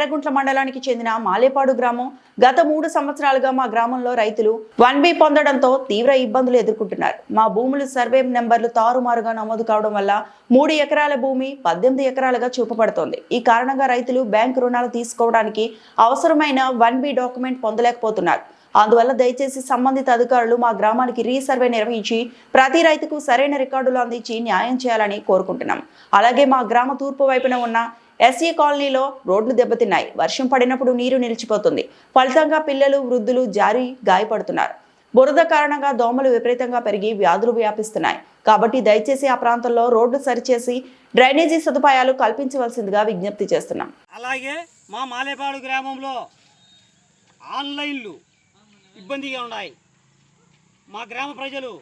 ఎర్రగుంట్ల మండలానికి చెందిన మాలేపాడు గ్రామం గత 3 సంవత్సరాలుగా మా గ్రామంలో రైతులు 1B పొందడంతో తీవ్ర ఇబ్బందులు ఎదుర్కొంటున్నారు. మా భూములు సర్వే నెంబర్లు తారుమారుగా నమోదు కావడం వల్ల 3 ఎకరాల భూమి 18 ఎకరాలుగా చూపబడుతోంది. ఈ కారణంగా రైతులు బ్యాంకు రుణాలు తీసుకోవడానికి అవసరమైన 1B డాక్యుమెంట్ పొందలేకపోతున్నారు. అందువల్ల దయచేసి సంబంధిత అధికారులు మా గ్రామానికి రీసర్వే నిర్వహించి ప్రతి రైతుకు సరైన రికార్డులు అందించి న్యాయం చేయాలని కోరుకుంటున్నాం. అలాగే మా గ్రామ తూర్పు వైపున ఉన్న ఎస్ఏ కాలనీలో రోడ్లు దెబ్బతిన్నాయి. వర్షం పడినప్పుడు నీరు నిలిచిపోతుంది. ఫలితంగా పిల్లలు, వృద్ధులు జారి గాయపడుతున్నారు. బురద కారణంగా దోమలు విపరీతంగా పెరిగి వ్యాధులు వ్యాపిస్తున్నాయి. కాబట్టి దయచేసి ఆ ప్రాంతంలో రోడ్లు సరిచేసి డ్రైనేజీ సదుపాయాలు కల్పించవలసిందిగా విజ్ఞప్తి చేస్తున్నాం. అలాగే మా మాలేపాడు గ్రామంలో ఆన్లైన్లు ఇబ్బందిగా ఉన్నాయి. మా గ్రామ ప్రజలు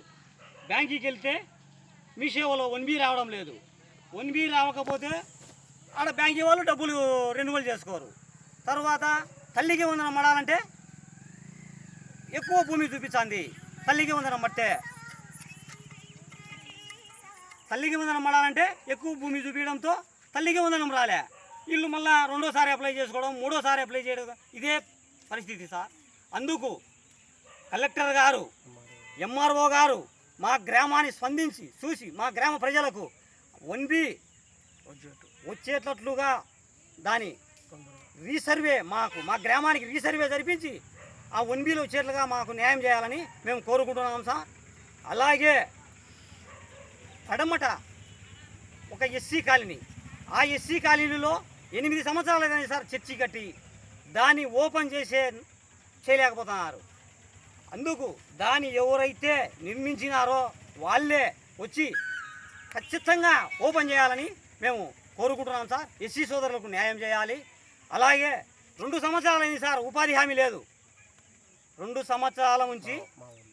బ్యాంకుకి వెళ్తే మీ సేవలో 1B రావడం లేదు. 1B రావకపోతే ఆడ బ్యాంకు వాళ్ళు డబ్బులు రెన్యువల్ చేసుకోరు. తర్వాత తల్లికి వందనం పడాలంటే ఎక్కువ భూమి చూపించింది. తల్లికి వందనం పట్టే తల్లికి వందనం పడాలంటే ఎక్కువ భూమి చూపించడంతో తల్లికి వందనం రాలే. వీళ్ళు మళ్ళీ రెండోసారి అప్లై చేసుకోవడం, మూడోసారి అప్లై చేయడం, ఇదే పరిస్థితి సార్. అందుకు కలెక్టర్ గారు, ఎంఆర్ఓ గారు మా గ్రామాన్ని స్పందించి చూసి మా గ్రామ ప్రజలకు 1B వచ్చేటట్లుగా దాని రీసర్వే మా గ్రామానికి రీసర్వే జరిపించి ఆ 1Bలో వచ్చేట్లుగా మాకు న్యాయం చేయాలని మేము కోరుకుంటున్నాం సార్. అలాగే పడమట ఒక ఎస్సీ కాలనీ, ఆ ఎస్సీ కాలనీలో 8 సంవత్సరాలు కానీ సార్ చర్చి కట్టి దాన్ని ఓపెన్ చేయలేకపోతున్నారు. అందుకు దాన్ని ఎవరైతే నిర్మించినారో వాళ్ళే వచ్చి ఖచ్చితంగా ఓపెన్ చేయాలని మేము కోరుకుంటున్నాం సార్. ఎస్సీ సోదరులకు న్యాయం చేయాలి. అలాగే 2 సంవత్సరాలైంది సార్, ఉపాధి హామీ లేదు. 2 సంవత్సరాల నుంచి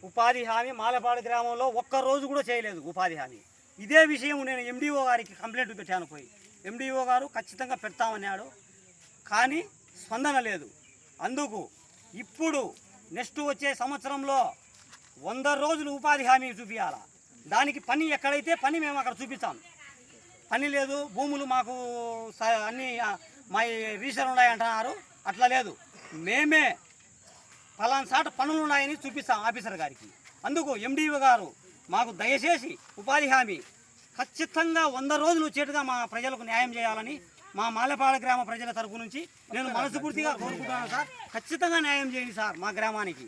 ఉపాధి హామీ మాలేపాడు గ్రామంలో ఒక్కరోజు కూడా చేయలేదు ఉపాధి హామీ. ఇదే విషయం నేను ఎండిఓ గారికి కంప్లైంట్ పెట్టాను. పోయి ఎండిఓ గారు ఖచ్చితంగా పెడతామన్నాడు, కానీ స్పందన లేదు. అందుకు ఇప్పుడు నెక్స్ట్ వచ్చే సంవత్సరంలో 100 రోజులు ఉపాధి హామీ చూపించాలా. దానికి పని ఎక్కడైతే పని మేము అక్కడ చూపిస్తాం. పని లేదు, భూములు మాకు అన్నీ మా రీసర్ ఉన్నాయంటున్నారు. అట్లా లేదు, మేమే పలానా సాట పనులు ఉన్నాయని చూపిస్తాం ఆఫీసర్ గారికి. అందుకు ఎండిఓ గారు మాకు దయచేసి ఉపాధి హామీ ఖచ్చితంగా 100 రోజులు వచ్చేట్టుగా మా ప్రజలకు న్యాయం చేయాలని మా మాలేపాడు గ్రామ ప్రజల తరపు నుంచి నేను మనస్ఫూర్తిగా కోరుకుంటున్నాను సార్. ఖచ్చితంగా న్యాయం చేయండి సార్ మా గ్రామానికి.